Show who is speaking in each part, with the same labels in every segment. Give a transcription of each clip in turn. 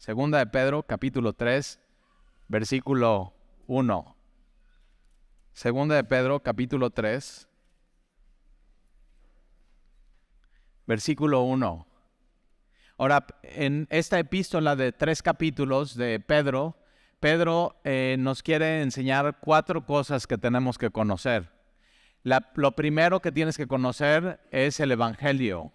Speaker 1: Segunda de Pedro, capítulo 3, versículo 1. Segunda de Pedro, capítulo 3, versículo 1. Ahora, en esta epístola de 3 capítulos de Pedro, nos quiere enseñar 4 cosas que tenemos que conocer. Lo primero que tienes que conocer es el Evangelio.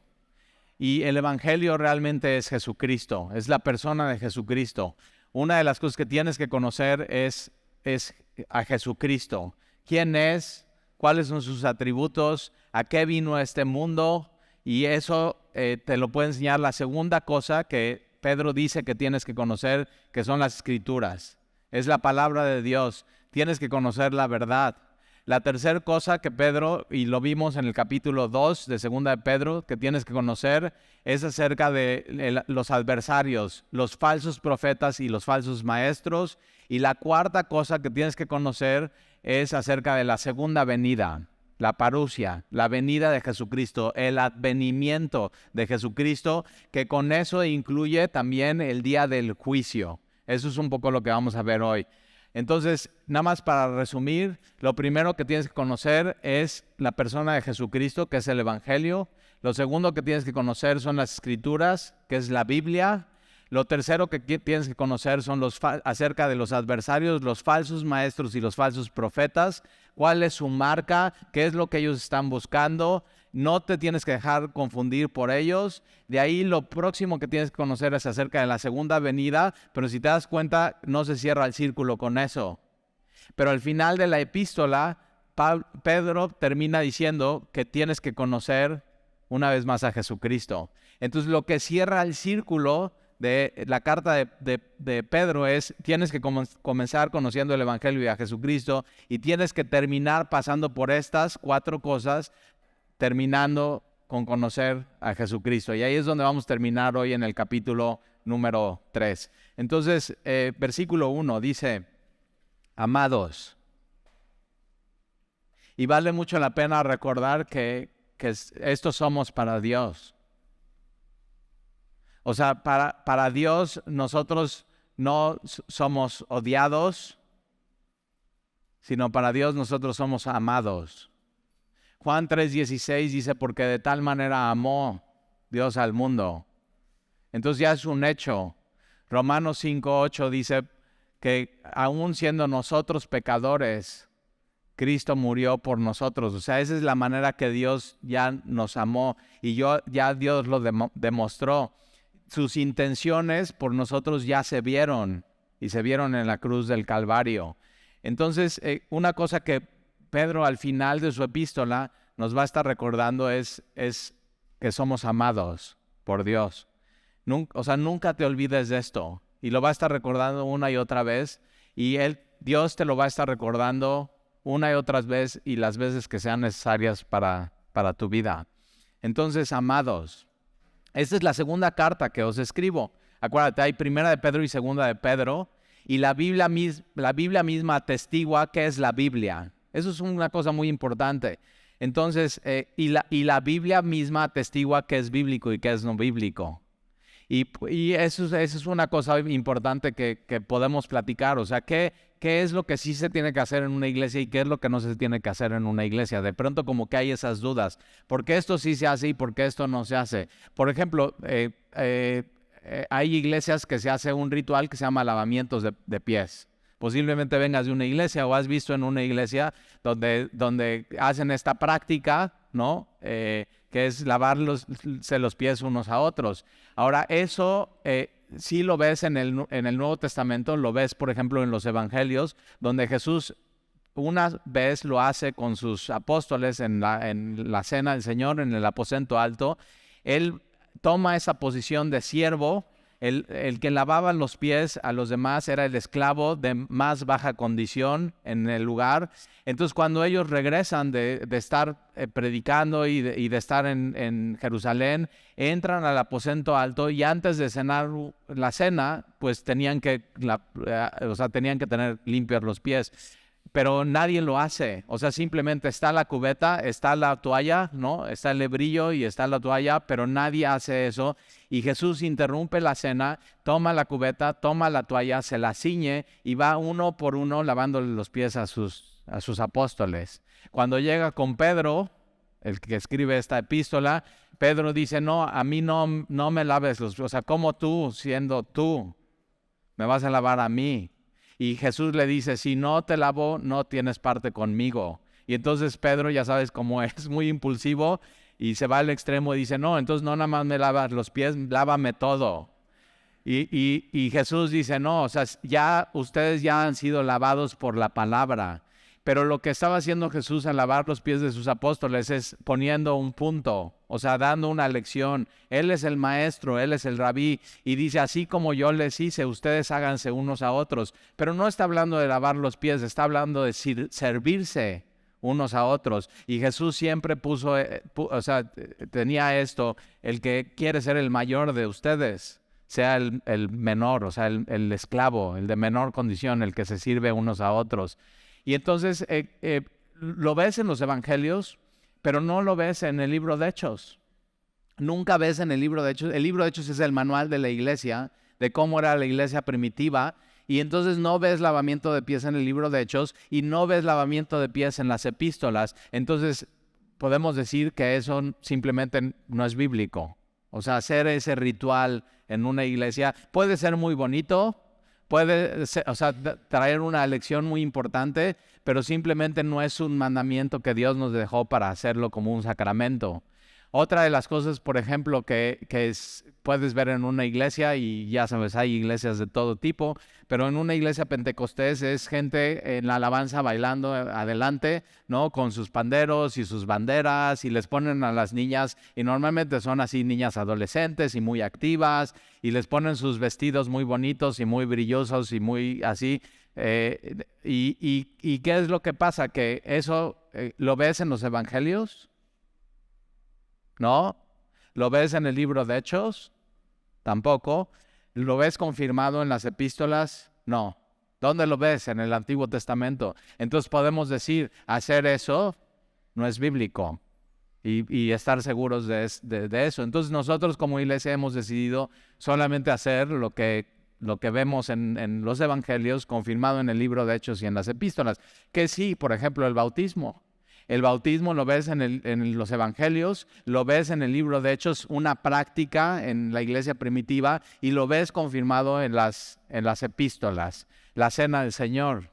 Speaker 1: Y el Evangelio realmente es Jesucristo, es la persona de Jesucristo. Una de las cosas que tienes que conocer es a Jesucristo. ¿Quién es? ¿Cuáles son sus atributos? ¿A qué vino a este mundo? Y eso te lo puede enseñar la segunda cosa que Pedro dice que tienes que conocer, que son las Escrituras. Es la palabra de Dios. Tienes que conocer la verdad. La tercera cosa que Pedro, y lo vimos en el capítulo 2 de Segunda de Pedro, que tienes que conocer, es acerca de los adversarios, los falsos profetas y los falsos maestros. Y la cuarta cosa que tienes que conocer es acerca de la segunda venida, la parusia, la venida de Jesucristo, el advenimiento de Jesucristo, que con eso incluye también el día del juicio. Eso es un poco lo que vamos a ver hoy. Entonces, nada más para resumir, lo primero que tienes que conocer es la persona de Jesucristo, que es el Evangelio. Lo segundo que tienes que conocer son las Escrituras, que es la Biblia. Lo tercero que tienes que conocer son acerca de los adversarios, los falsos maestros y los falsos profetas. ¿Cuál es su marca? ¿Qué es lo que ellos están buscando? No te tienes que dejar confundir por ellos. De ahí lo próximo que tienes que conocer es acerca de la segunda venida, pero si te das cuenta, no se cierra el círculo con eso. Pero al final de la epístola, Pedro termina diciendo que tienes que conocer una vez más a Jesucristo. Entonces lo que cierra el círculo de la carta de Pedro es, tienes que comenzar conociendo el Evangelio y a Jesucristo, y tienes que terminar pasando por estas 4 cosas, terminando con conocer a Jesucristo. Y ahí es donde vamos a terminar hoy en el capítulo número 3. Entonces, versículo 1 dice, amados. Y vale mucho la pena recordar que estos somos para Dios. O sea, para Dios nosotros no somos odiados, sino para Dios nosotros somos amados. Juan 3:16 dice, porque de tal manera amó Dios al mundo. Entonces ya es un hecho. Romanos 5:8 dice que aún siendo nosotros pecadores, Cristo murió por nosotros. O sea, esa es la manera que Dios ya nos amó y ya Dios lo demostró. Sus intenciones por nosotros ya se vieron y se vieron en la cruz del Calvario. Entonces, una cosa que Pedro al final de su epístola nos va a estar recordando es que somos amados por Dios. Nunca te olvides de esto. Y lo va a estar recordando una y otra vez. Y Dios te lo va a estar recordando una y otra vez y las veces que sean necesarias para tu vida. Entonces, amados, esta es la segunda carta que os escribo. Acuérdate, hay primera de Pedro y segunda de Pedro. Y la Biblia misma atestigua qué es la Biblia. Eso es una cosa muy importante. Entonces, y la Biblia misma atestigua qué es bíblico y qué es no bíblico. Y eso es una cosa importante que podemos platicar. O sea, ¿qué es lo que sí se tiene que hacer en una iglesia y qué es lo que no se tiene que hacer en una iglesia? De pronto como que hay esas dudas. ¿Por qué esto sí se hace y por qué esto no se hace? Por ejemplo, hay iglesias que se hace un ritual que se llama lavamientos de pies. Posiblemente vengas de una iglesia o has visto en una iglesia donde hacen esta práctica, ¿no? Que es lavarse los pies unos a otros. Ahora, eso sí lo ves en el Nuevo Testamento, lo ves, por ejemplo, en los Evangelios, donde Jesús una vez lo hace con sus apóstoles en la cena del Señor, en el aposento alto. Él toma esa posición de siervo. El que lavaba los pies a los demás era el esclavo de más baja condición en el lugar. Entonces, cuando ellos regresan de estar predicando y de estar en Jerusalén, entran al aposento alto y antes de cenar la cena, pues tenían que tener limpios los pies. pero nadie lo hace. O sea, simplemente está la cubeta, está la toalla, ¿no? Está el lebrillo y está la toalla, pero nadie hace eso. Y Jesús interrumpe la cena, toma la cubeta, toma la toalla, se la ciñe y va uno por uno lavándole los pies a sus apóstoles. Cuando llega con Pedro, el que escribe esta epístola, Pedro dice, no, a mí no me laves los pies. O sea, ¿cómo tú, siendo tú, me vas a lavar a mí? Y Jesús le dice, si no te lavo, no tienes parte conmigo. Y entonces Pedro, ya sabes cómo es, muy impulsivo, y se va al extremo y dice, no, entonces no nada más me lavas los pies, lávame todo. Y Jesús dice, no, o sea, ustedes ya han sido lavados por la palabra. Pero lo que estaba haciendo Jesús al lavar los pies de sus apóstoles es poniendo un punto, o sea, dando una lección. Él es el maestro, Él es el rabí, y dice, así como yo les hice, ustedes háganse unos a otros. Pero no está hablando de lavar los pies, está hablando de servirse unos a otros. Y Jesús siempre tenía esto, el que quiere ser el mayor de ustedes, sea el menor, o sea, el esclavo, el de menor condición, el que se sirve unos a otros. Y entonces lo ves en los evangelios, pero no lo ves en el libro de Hechos. Nunca ves en el libro de Hechos. El libro de Hechos es el manual de la iglesia, de cómo era la iglesia primitiva. Y entonces no ves lavamiento de pies en el libro de Hechos y no ves lavamiento de pies en las epístolas. Entonces podemos decir que eso simplemente no es bíblico. O sea, hacer ese ritual en una iglesia puede ser muy bonito, puede ser, o sea, traer una lección muy importante, pero simplemente no es un mandamiento que Dios nos dejó para hacerlo como un sacramento. Otra de las cosas, por ejemplo, puedes ver en una iglesia, y ya sabes, hay iglesias de todo tipo, pero en una iglesia pentecostés es gente en la alabanza bailando adelante, ¿no? Con sus panderos y sus banderas, y les ponen a las niñas, y normalmente son así niñas adolescentes y muy activas, y les ponen sus vestidos muy bonitos y muy brillosos y muy así. ¿Y qué es lo que pasa? Que eso lo ves en los evangelios, ¿no? ¿Lo ves en el libro de Hechos? Tampoco. ¿Lo ves confirmado en las epístolas? No. ¿Dónde lo ves? En el Antiguo Testamento. Entonces podemos decir, hacer eso no es bíblico y estar seguros de eso. Entonces nosotros como iglesia hemos decidido solamente hacer lo que vemos en los evangelios, confirmado en el libro de Hechos y en las epístolas. Que sí, por ejemplo, el bautismo. El bautismo lo ves en los evangelios, lo ves en el libro de Hechos, una práctica en la iglesia primitiva, y lo ves confirmado en las epístolas. La cena del Señor,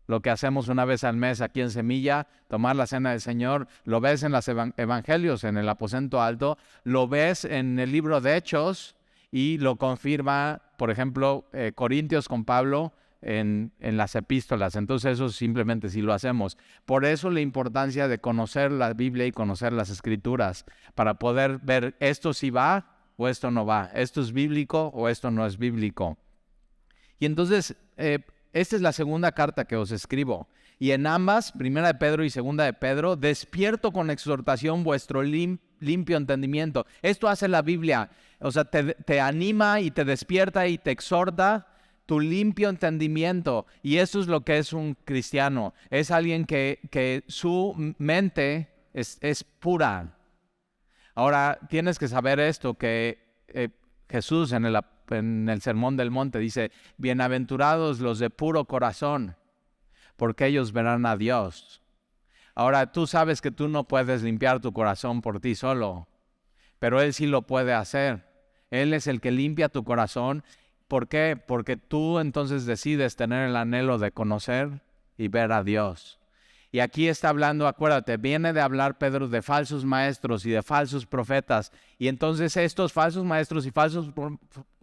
Speaker 1: lo que hacemos una vez al mes aquí en Semilla, tomar la cena del Señor, lo ves en los evangelios, en el aposento alto, lo ves en el libro de Hechos y lo confirma, por ejemplo, Corintios con Pablo, en las epístolas. Entonces eso simplemente sí lo hacemos. Por eso la importancia de conocer la Biblia y conocer las Escrituras, para poder ver esto sí va o esto no va, esto es bíblico o esto no es bíblico. Y entonces esta es la segunda carta que os escribo, y en ambas, primera de Pedro y segunda de Pedro, despierto con exhortación vuestro limpio entendimiento. Esto hace la Biblia, o sea, te anima y te despierta y te exhorta tu limpio entendimiento. Y eso es lo que es un cristiano. Es alguien que su mente es pura. Ahora, tienes que saber esto, que Jesús en el Sermón del Monte dice, bienaventurados los de puro corazón, porque ellos verán a Dios. Ahora, tú sabes que tú no puedes limpiar tu corazón por ti solo, pero Él sí lo puede hacer. Él es el que limpia tu corazón. ¿Por qué? Porque tú entonces decides tener el anhelo de conocer y ver a Dios. Y aquí está hablando, acuérdate, viene de hablar Pedro de falsos maestros y de falsos profetas. Y entonces estos falsos maestros y falsos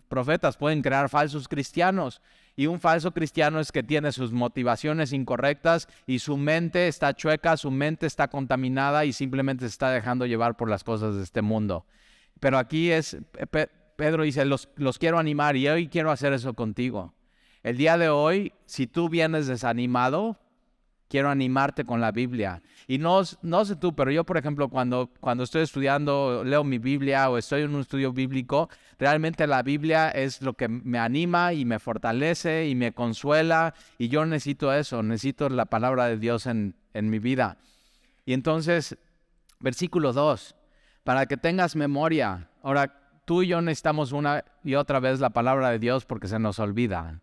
Speaker 1: profetas pueden crear falsos cristianos. Y un falso cristiano es que tiene sus motivaciones incorrectas y su mente está chueca, su mente está contaminada y simplemente se está dejando llevar por las cosas de este mundo. Pero aquí Pedro dice, los quiero animar, y hoy quiero hacer eso contigo. El día de hoy, si tú vienes desanimado, quiero animarte con la Biblia. Y no sé tú, pero yo, por ejemplo, cuando estoy estudiando, leo mi Biblia o estoy en un estudio bíblico, realmente la Biblia es lo que me anima y me fortalece y me consuela. Y yo necesito eso, necesito la palabra de Dios en mi vida. Y entonces, versículo 2, para que tengas memoria. Ahora, tú y yo necesitamos una y otra vez la palabra de Dios porque se nos olvida.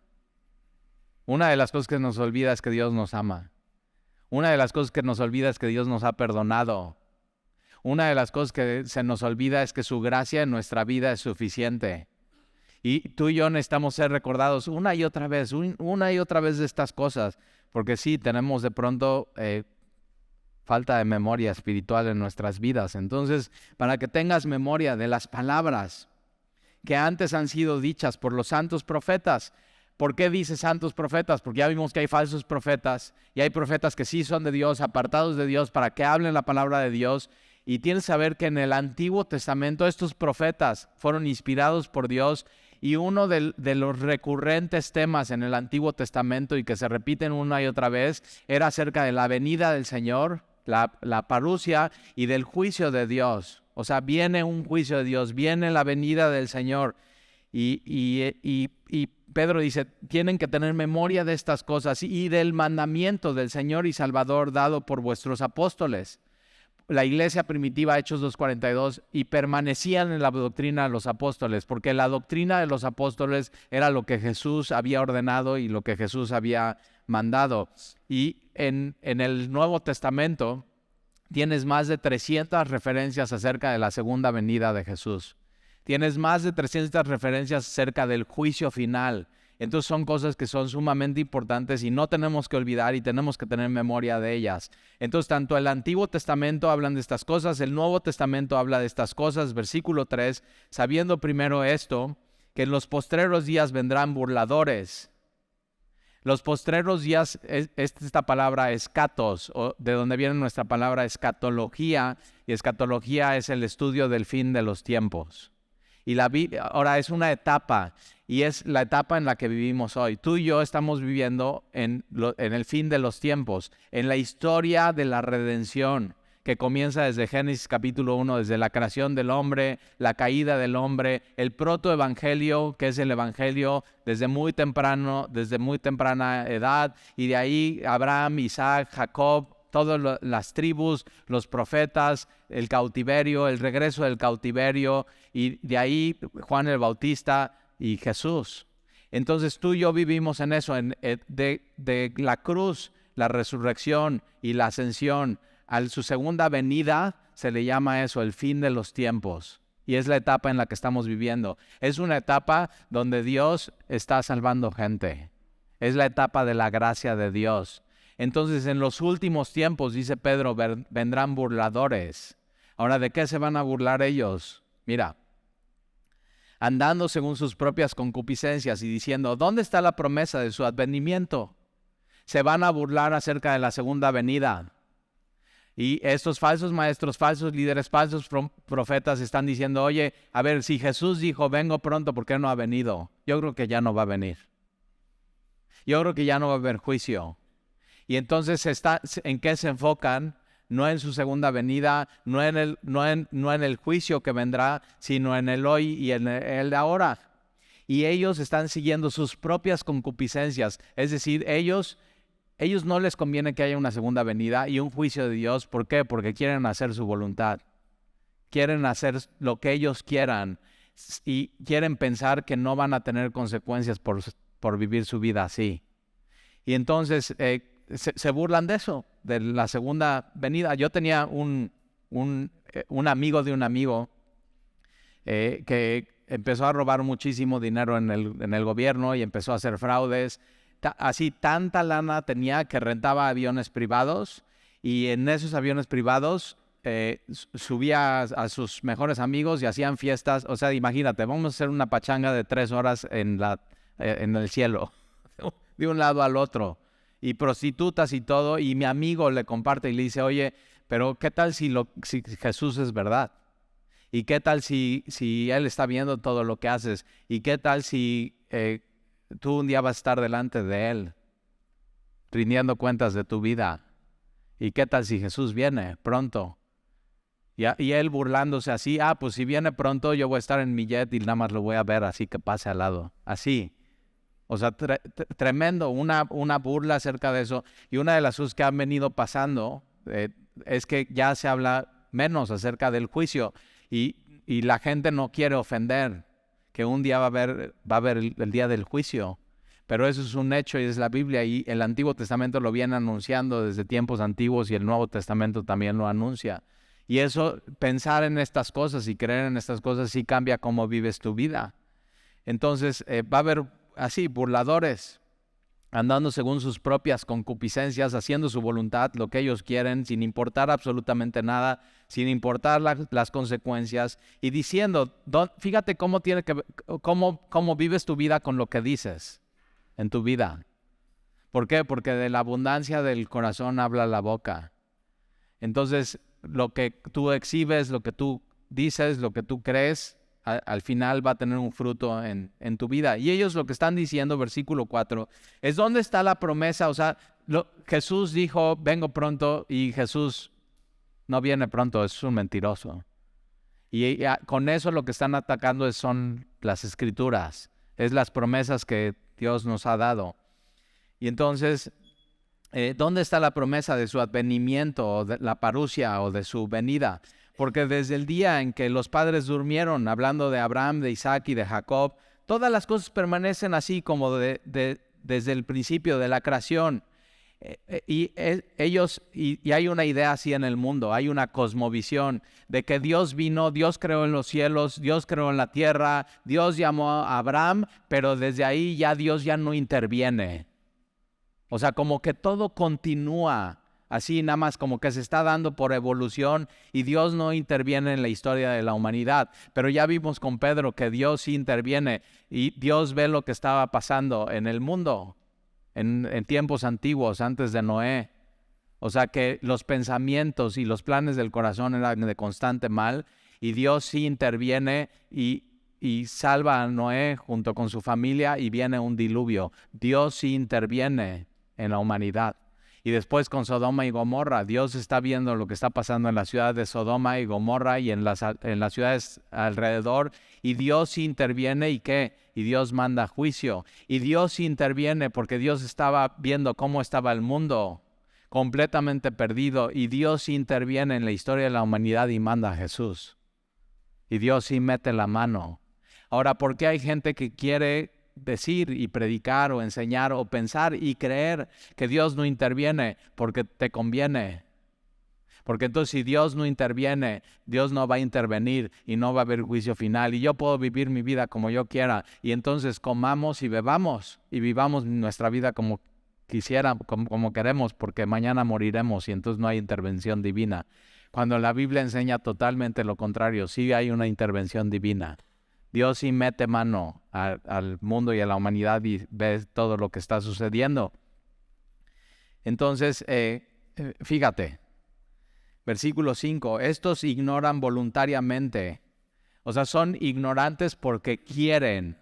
Speaker 1: Una de las cosas que nos olvida es que Dios nos ama. Una de las cosas que nos olvida es que Dios nos ha perdonado. Una de las cosas que se nos olvida es que su gracia en nuestra vida es suficiente. Y tú y yo necesitamos ser recordados una y otra vez de estas cosas. Porque sí, tenemos de pronto falta de memoria espiritual en nuestras vidas. Entonces, para que tengas memoria de las palabras que antes han sido dichas por los santos profetas. ¿Por qué dice santos profetas? Porque ya vimos que hay falsos profetas y hay profetas que sí son de Dios, apartados de Dios para que hablen la palabra de Dios. Y tienes que saber que en el Antiguo Testamento estos profetas fueron inspirados por Dios y uno de los recurrentes temas en el Antiguo Testamento y que se repiten una y otra vez era acerca de la venida del Señor, la parusia y del juicio de Dios. O sea, viene un juicio de Dios, viene la venida del Señor. Y Pedro dice, tienen que tener memoria de estas cosas y del mandamiento del Señor y Salvador dado por vuestros apóstoles. La iglesia primitiva, Hechos 2:42, y permanecían en la doctrina de los apóstoles, porque la doctrina de los apóstoles era lo que Jesús había ordenado y lo que Jesús había mandado. Y en el Nuevo Testamento tienes más de 300 referencias acerca de la segunda venida de Jesús. Tienes más de 300 referencias acerca del juicio final. Entonces son cosas que son sumamente importantes y no tenemos que olvidar y tenemos que tener memoria de ellas. Entonces tanto el Antiguo Testamento hablan de estas cosas, el Nuevo Testamento habla de estas cosas. Versículo 3, sabiendo primero esto, que en los postreros días vendrán burladores. Los postreros días, esta palabra escatos, o de donde viene nuestra palabra escatología, y escatología es el estudio del fin de los tiempos. Y ahora es una etapa, y es la etapa en la que vivimos hoy. Tú y yo estamos viviendo en el fin de los tiempos, en la historia de la redención, que comienza desde Génesis capítulo 1, desde la creación del hombre, la caída del hombre, el protoevangelio, que es el evangelio desde muy temprana edad, y de ahí Abraham, Isaac, Jacob, todas las tribus, los profetas, el cautiverio, el regreso del cautiverio, y de ahí Juan el Bautista y Jesús. Entonces tú y yo vivimos en eso, de la cruz, la resurrección y la ascensión, a su segunda venida se le llama eso, el fin de los tiempos. Y es la etapa en la que estamos viviendo. Es una etapa donde Dios está salvando gente. Es la etapa de la gracia de Dios. Entonces, en los últimos tiempos, dice Pedro, vendrán burladores. Ahora, ¿de qué se van a burlar ellos? Mira, andando según sus propias concupiscencias y diciendo, ¿dónde está la promesa de su advenimiento? Se van a burlar acerca de la segunda venida. Y estos falsos maestros, falsos líderes, falsos profetas están diciendo, oye, a ver, si Jesús dijo, vengo pronto, ¿por qué no ha venido? Yo creo que ya no va a venir. Yo creo que ya no va a haber juicio. Y entonces, ¿en qué se enfocan? No en su segunda venida, no en el juicio que vendrá, sino en el hoy y en el de ahora. Y ellos están siguiendo sus propias concupiscencias. Es decir, ellos no les conviene que haya una segunda venida y un juicio de Dios. ¿Por qué? Porque quieren hacer su voluntad. Quieren hacer lo que ellos quieran y quieren pensar que no van a tener consecuencias por vivir su vida así. Y entonces se burlan de eso, de la segunda venida. Yo tenía un amigo de un amigo que empezó a robar muchísimo dinero en el gobierno y empezó a hacer fraudes. Así tanta lana tenía que rentaba aviones privados y en esos aviones privados subía a sus mejores amigos y hacían fiestas. O sea, imagínate, vamos a hacer una pachanga de 3 horas en el cielo, de un lado al otro, y prostitutas y todo. Y mi amigo le comparte y le dice, oye, pero ¿qué tal si Jesús es verdad? ¿Y qué tal si Él está viendo todo lo que haces? ¿Y qué tal si tú un día vas a estar delante de Él? rindiendo cuentas de tu vida. ¿Y qué tal si Jesús viene pronto? Y él burlándose así, pues si viene pronto yo voy a estar en mi jet y nada más lo voy a ver así que pase al lado. Así. O sea, tremendo, una burla acerca de eso. Y una de las cosas que han venido pasando es que ya se habla menos acerca del juicio. Y la gente no quiere ofender, que un día va a haber el día del juicio. Pero eso es un hecho y es la Biblia. Y el Antiguo Testamento lo viene anunciando desde tiempos antiguos y el Nuevo Testamento también lo anuncia. Y eso, pensar en estas cosas y creer en estas cosas sí cambia cómo vives tu vida. Entonces va a haber así burladores andando según sus propias concupiscencias, haciendo su voluntad, lo que ellos quieren, sin importar absolutamente nada, sin importar las consecuencias, y diciendo, fíjate cómo vives tu vida con lo que dices en tu vida. ¿Por qué? Porque de la abundancia del corazón habla la boca. Entonces, lo que tú exhibes, lo que tú dices, lo que tú crees, al final va a tener un fruto en tu vida. Y ellos lo que están diciendo, versículo 4, es ¿dónde está la promesa? O sea, Jesús dijo, vengo pronto, y Jesús no viene pronto, es un mentiroso. Y con eso lo que están atacando son las Escrituras, es las promesas que Dios nos ha dado. Y entonces, ¿dónde está la promesa de su advenimiento, o de la parusia, o de su venida? Porque desde el día en que los padres durmieron, hablando de Abraham, de Isaac y de Jacob, todas las cosas permanecen así como desde el principio de la creación. Y hay una idea así en el mundo, hay una cosmovisión de que Dios vino, Dios creó en los cielos, Dios creó en la tierra, Dios llamó a Abraham, pero desde ahí ya Dios ya no interviene. O sea, como que todo continúa así, nada más como que se está dando por evolución y Dios no interviene en la historia de la humanidad. Pero ya vimos con Pedro que Dios sí interviene y Dios ve lo que estaba pasando en el mundo en tiempos antiguos, antes de Noé. O sea que los pensamientos y los planes del corazón eran de constante mal y Dios sí interviene y salva a Noé junto con su familia y viene un diluvio. Dios sí interviene en la humanidad. Y después con Sodoma y Gomorra, Dios está viendo lo que está pasando en la ciudad de Sodoma y Gomorra y en las ciudades alrededor, y Dios interviene, ¿y qué? Y Dios manda juicio. Y Dios interviene porque Dios estaba viendo cómo estaba el mundo, completamente perdido, y Dios interviene en la historia de la humanidad y manda a Jesús. Y Dios sí mete la mano. Ahora, ¿por qué hay gente que quiere decir y predicar o enseñar o pensar y creer que Dios no interviene? Porque te conviene. Porque entonces si Dios no interviene, Dios no va a intervenir y no va a haber juicio final. Y yo puedo vivir mi vida como yo quiera. Y entonces comamos y bebamos y vivamos nuestra vida como como queremos, porque mañana moriremos y entonces no hay intervención divina. Cuando la Biblia enseña totalmente lo contrario, sí hay una intervención divina. Dios sí mete mano al mundo y a la humanidad y ve todo lo que está sucediendo. Entonces, fíjate, versículo 5, estos ignoran voluntariamente, o sea, son ignorantes porque quieren.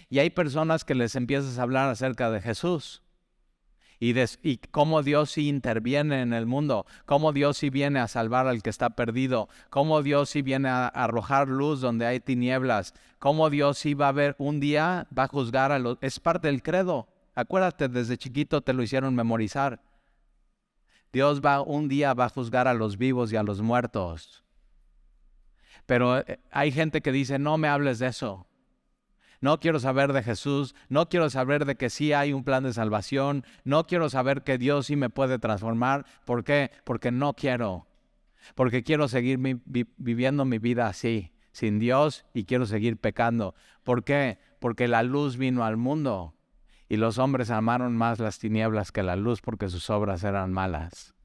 Speaker 1: Y hay personas que les empiezas a hablar acerca de Jesús. Y cómo Dios sí interviene en el mundo, cómo Dios sí viene a salvar al que está perdido, cómo Dios sí viene a arrojar luz donde hay tinieblas, cómo Dios sí va a ver un día, va a juzgar a los... Es parte del credo. Acuérdate, desde chiquito te lo hicieron memorizar. Dios un día va a juzgar a los vivos y a los muertos. Pero hay gente que dice, no me hables de eso. No quiero saber de Jesús, no quiero saber de que sí hay un plan de salvación, no quiero saber que Dios sí me puede transformar. ¿Por qué? Porque no quiero. Porque quiero seguir viviendo mi vida así, sin Dios, y quiero seguir pecando. ¿Por qué? Porque la luz vino al mundo y los hombres amaron más las tinieblas que la luz porque sus obras eran malas.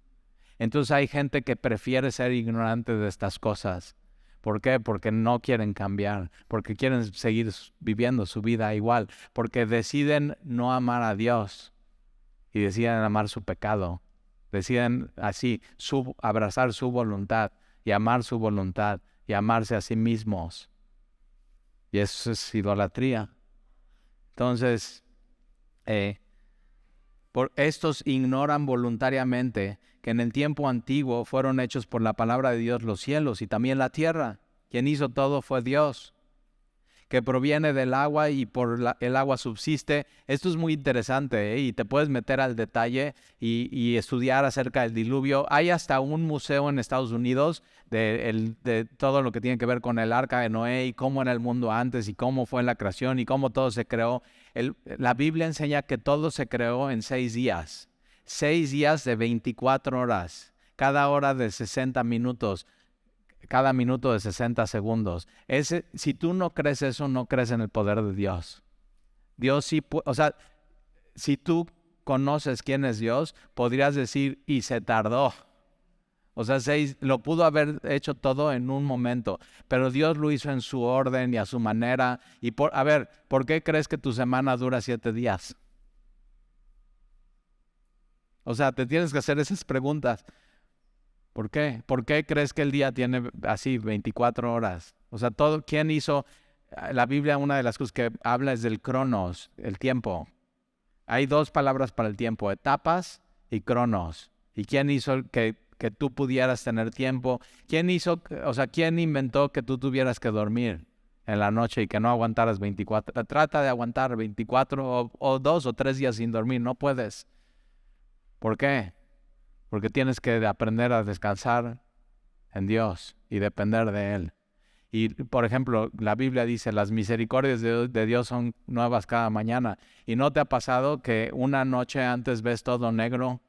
Speaker 1: Entonces hay gente que prefiere ser ignorante de estas cosas. ¿Por qué? Porque no quieren cambiar, porque quieren seguir viviendo su vida igual, porque deciden no amar a Dios y deciden amar su pecado. Deciden así abrazar su voluntad y amar su voluntad y amarse a sí mismos. Y eso es idolatría. Entonces, Por estos ignoran voluntariamente que en el tiempo antiguo fueron hechos por la palabra de Dios los cielos y también la tierra. Quien hizo todo fue Dios, que proviene del agua y por el agua subsiste. Esto es muy interesante, y te puedes meter al detalle y estudiar acerca del diluvio. Hay hasta un museo en Estados Unidos de todo lo que tiene que ver con el arca de Noé y cómo era el mundo antes y cómo fue la creación y cómo todo se creó. La Biblia enseña que todo se creó en 6 días. 6 días de 24 horas, cada hora de 60 minutos. Cada minuto de 60 segundos. Si tú no crees eso, no crees en el poder de Dios. Dios sí, o sea, si tú conoces quién es Dios, podrías decir, y se tardó. O sea, lo pudo haber hecho todo en un momento, pero Dios lo hizo en su orden y a su manera. A ver, ¿por qué crees que tu semana dura 7 días? O sea, te tienes que hacer esas preguntas. ¿Por qué? ¿Por qué crees que el día tiene así 24 horas? O sea, ¿quién hizo? La Biblia, una de las cosas que habla es del cronos, el tiempo. Hay 2 palabras para el tiempo, etapas y cronos. ¿Y quién hizo que tú pudieras tener tiempo? ¿Quién inventó que tú tuvieras que dormir en la noche y que no aguantaras 24? Trata de aguantar 24 o 2 o 3 días sin dormir, no puedes. ¿Por qué? Porque tienes que aprender a descansar en Dios y depender de Él. Y, por ejemplo, la Biblia dice, las misericordias de Dios son nuevas cada mañana. ¿Y no te ha pasado que una noche antes ves todo negro?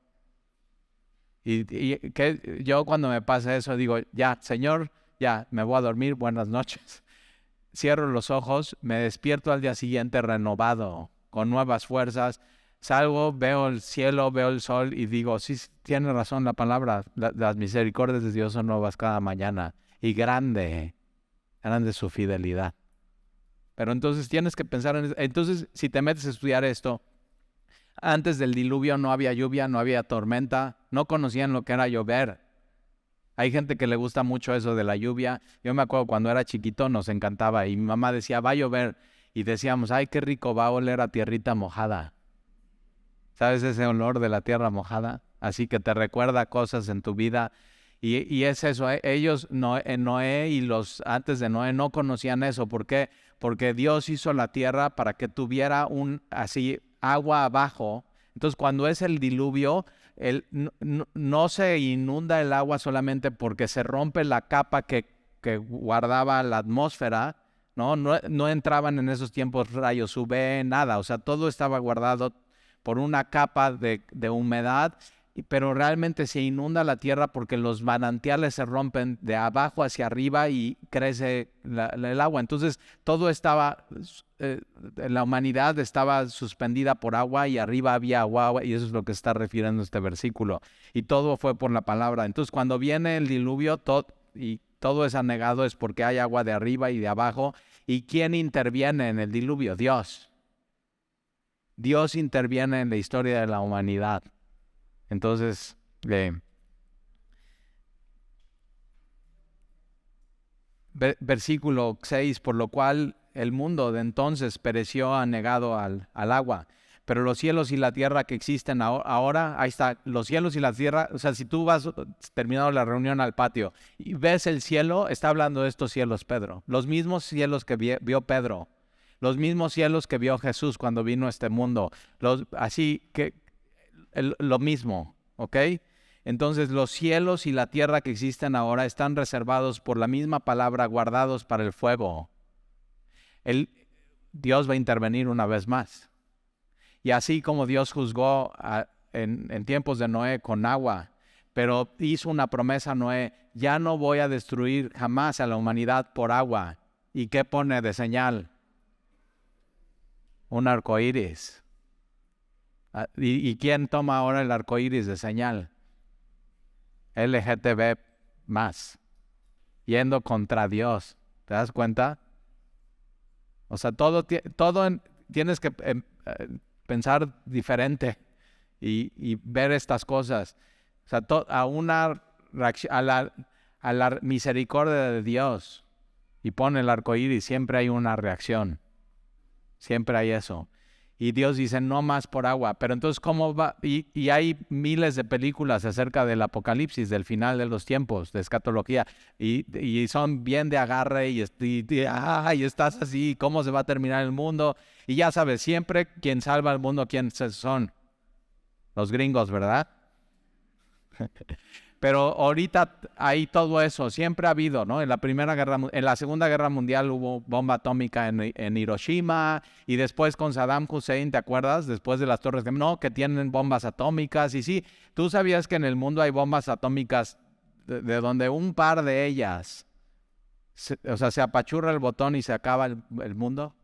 Speaker 1: Y que yo cuando me pasa eso digo, ya, Señor, ya, me voy a dormir, buenas noches. Cierro los ojos, me despierto al día siguiente renovado, con nuevas fuerzas. Salgo, veo el cielo, veo el sol y digo, sí, tiene razón la palabra, las misericordias de Dios son nuevas cada mañana. Y grande su fidelidad. Pero entonces tienes que pensar en eso. Entonces, si te metes a estudiar esto, antes del diluvio no había lluvia, no había tormenta, no conocían lo que era llover. Hay gente que le gusta mucho eso de la lluvia. Yo me acuerdo cuando era chiquito nos encantaba y mi mamá decía, va a llover. Y decíamos, ay, qué rico, va a oler a tierrita mojada. ¿Sabes ese olor de la tierra mojada? Así que te recuerda cosas en tu vida. Y es eso, ellos, Noé y los antes de Noé no conocían eso. ¿Por qué? Porque Dios hizo la tierra para que tuviera así agua abajo. Entonces cuando es el diluvio, no se inunda el agua solamente porque se rompe la capa que guardaba la atmósfera. No entraban en esos tiempos rayos UV, nada. O sea, todo estaba guardado por una capa de humedad, pero realmente se inunda la tierra porque los manantiales se rompen de abajo hacia arriba y crece el agua. Entonces todo estaba, la humanidad estaba suspendida por agua y arriba había agua, y eso es lo que está refiriendo este versículo. Y todo fue por la palabra. Entonces cuando viene el diluvio y todo es anegado es porque hay agua de arriba y de abajo. ¿Y quién interviene en el diluvio? Dios. Dios interviene en la historia de la humanidad. Entonces, versículo 6, por lo cual el mundo de entonces pereció anegado al agua. Pero los cielos y la tierra que existen ahora, ahí está, los cielos y la tierra. O sea, si tú vas terminado la reunión al patio y ves el cielo, está hablando de estos cielos Pedro. Los mismos cielos que vio Pedro. Los mismos cielos que vio Jesús cuando vino a este mundo. Lo mismo, ¿ok? Entonces los cielos y la tierra que existen ahora están reservados por la misma palabra, guardados para el fuego. Dios va a intervenir una vez más. Y así como Dios juzgó en tiempos de Noé con agua, pero hizo una promesa a Noé, ya no voy a destruir jamás a la humanidad por agua. ¿Y qué pone de señal? Un arco iris. ¿Y quién toma ahora el arco iris de señal? LGTB más. Yendo contra Dios. ¿Te das cuenta? O sea, tienes que pensar diferente y ver estas cosas. O sea, a la misericordia de Dios y pone el arco iris, siempre hay una reacción. Siempre hay eso. Y Dios dice, no más por agua. Pero entonces, ¿cómo va? Y hay miles de películas acerca del apocalipsis, del final de los tiempos, de escatología. Y son bien de agarre y estás así, ¿cómo se va a terminar el mundo? Y ya sabes, siempre quien salva al mundo, ¿quién son? Los gringos, ¿verdad? Pero ahorita hay todo eso, siempre ha habido, ¿no? En la Segunda Guerra Mundial hubo bomba atómica en Hiroshima, y después con Saddam Hussein, ¿te acuerdas? Después de las Torres Gemelas, no, que tienen bombas atómicas, y sí, ¿tú sabías que en el mundo hay bombas atómicas de donde un par de ellas, se apachurra el botón y se acaba el mundo?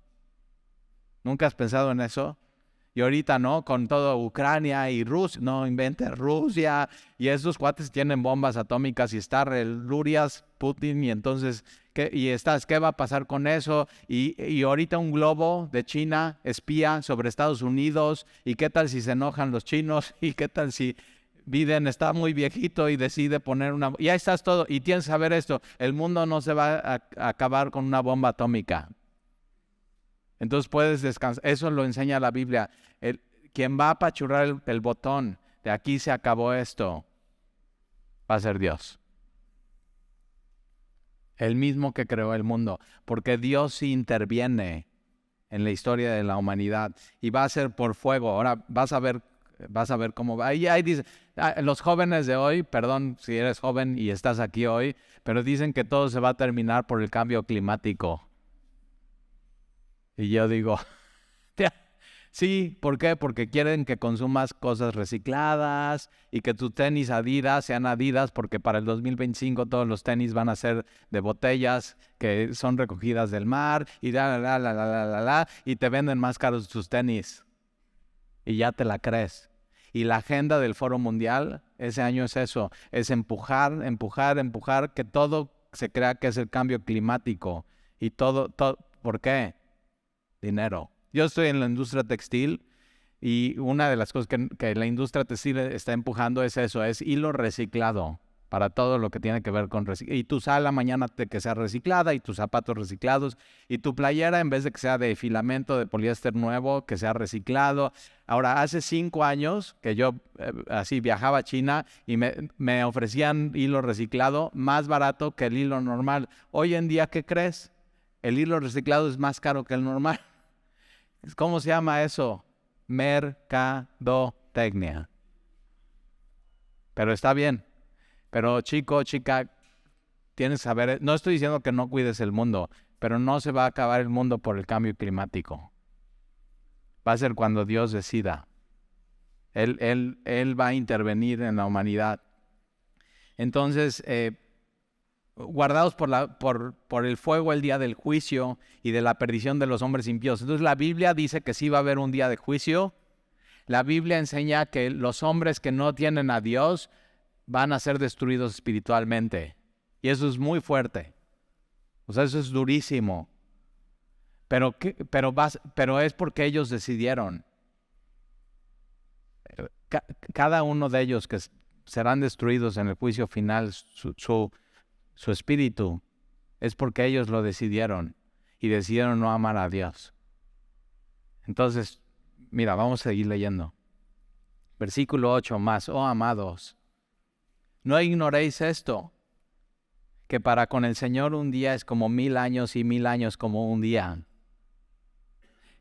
Speaker 1: ¿Nunca has pensado en eso? Y ahorita, ¿no? Con todo Ucrania y Rusia, no inventes Rusia, y esos cuates tienen bombas atómicas y está Lurias, Putin, y entonces, ¿qué va a pasar con eso? Y ahorita un globo de China espía sobre Estados Unidos, y qué tal si se enojan los chinos, y qué tal si Biden está muy viejito y decide poner y ahí estás todo, y tienes que saber esto, el mundo no se va a acabar con una bomba atómica. Entonces puedes descansar. Eso lo enseña la Biblia. Quien va a apachurrar el botón de aquí se acabó esto, va a ser Dios. El mismo que creó el mundo. Porque Dios sí interviene en la historia de la humanidad. Y va a ser por fuego. Ahora vas a ver cómo va. Ahí dice, los jóvenes de hoy, perdón si eres joven y estás aquí hoy, pero dicen que todo se va a terminar por el cambio climático. Y yo digo, sí, ¿por qué? Porque quieren que consumas cosas recicladas y que tus tenis Adidas sean Adidas, porque para el 2025 todos los tenis van a ser de botellas que son recogidas del mar y y te venden más caros tus tenis. Y ya te la crees. Y la agenda del Foro Mundial ese año es eso, es empujar, que todo se crea que es el cambio climático. Y todo, ¿por qué? Dinero. Yo estoy en la industria textil y una de las cosas que la industria textil está empujando es eso, es hilo reciclado para todo lo que tiene que ver con reciclado. Y tu sala mañana que sea reciclada y tus zapatos reciclados y tu playera en vez de que sea de filamento de poliéster nuevo, que sea reciclado. Ahora, hace 5 años que yo así viajaba a China y me ofrecían hilo reciclado más barato que el hilo normal. Hoy en día, ¿qué crees? El hilo reciclado es más caro que el normal. ¿Cómo se llama eso? Mercadotecnia. Pero está bien. Pero chico, chica, tienes que saber, no estoy diciendo que no cuides el mundo, pero no se va a acabar el mundo por el cambio climático. Va a ser cuando Dios decida. Él va a intervenir en la humanidad. Entonces, guardados por el fuego el día del juicio y de la perdición de los hombres impíos. Entonces la Biblia dice que sí va a haber un día de juicio. La Biblia enseña que los hombres que no tienen a Dios van a ser destruidos espiritualmente. Y eso es muy fuerte. O sea, eso es durísimo. Pero es porque ellos decidieron. Cada uno de ellos que serán destruidos en el juicio final, su espíritu, es porque ellos lo decidieron y decidieron no amar a Dios. Entonces, mira, vamos a seguir leyendo. Versículo 8 más. Oh, amados, no ignoréis esto, que para con el Señor un día es como 1000 años y 1000 años como un día.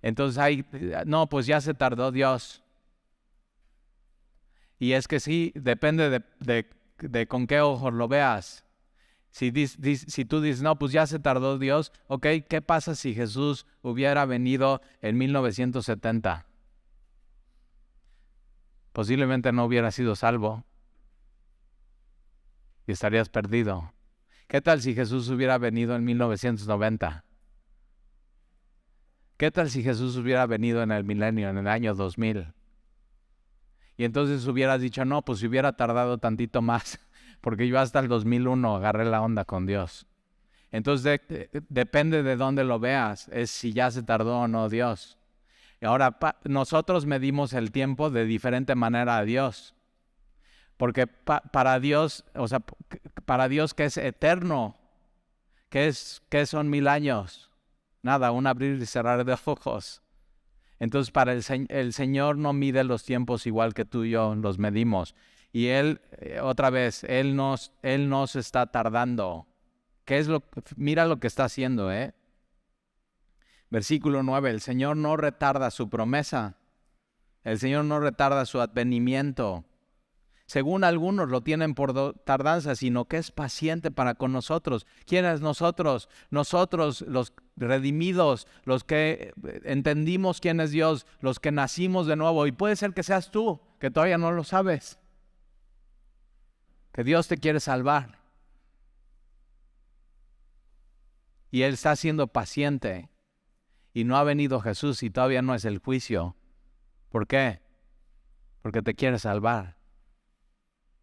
Speaker 1: Entonces no, pues ya se tardó Dios. Y es que sí, depende de con qué ojos lo veas. Si tú dices, no, pues ya se tardó Dios, ok, ¿qué pasa si Jesús hubiera venido en 1970? Posiblemente no hubiera sido salvo y estarías perdido. ¿Qué tal si Jesús hubiera venido en 1990? ¿Qué tal si Jesús hubiera venido en el milenio, en el año 2000? Y entonces hubieras dicho, no, pues si hubiera tardado tantito más, porque yo hasta el 2001 agarré la onda con Dios. Entonces depende de dónde lo veas, es si ya se tardó o no Dios. Y ahora nosotros medimos el tiempo de diferente manera a Dios. Porque para Dios, o sea, para Dios que es eterno, ¿qué son 1000 años? Nada, un abrir y cerrar de ojos. Entonces para el Señor no mide los tiempos igual que tú y yo los medimos. Y Él, otra vez, Él no se está tardando. Mira lo que está haciendo, Versículo 9, el Señor no retarda su promesa. El Señor no retarda su advenimiento. Según algunos lo tienen por tardanza, sino que es paciente para con nosotros. ¿Quiénes nosotros? Nosotros, los redimidos, los que entendimos quién es Dios, los que nacimos de nuevo. Y puede ser que seas tú, que todavía no lo sabes. Que Dios te quiere salvar. Y Él está siendo paciente. Y no ha venido Jesús y todavía no es el juicio. ¿Por qué? Porque te quiere salvar.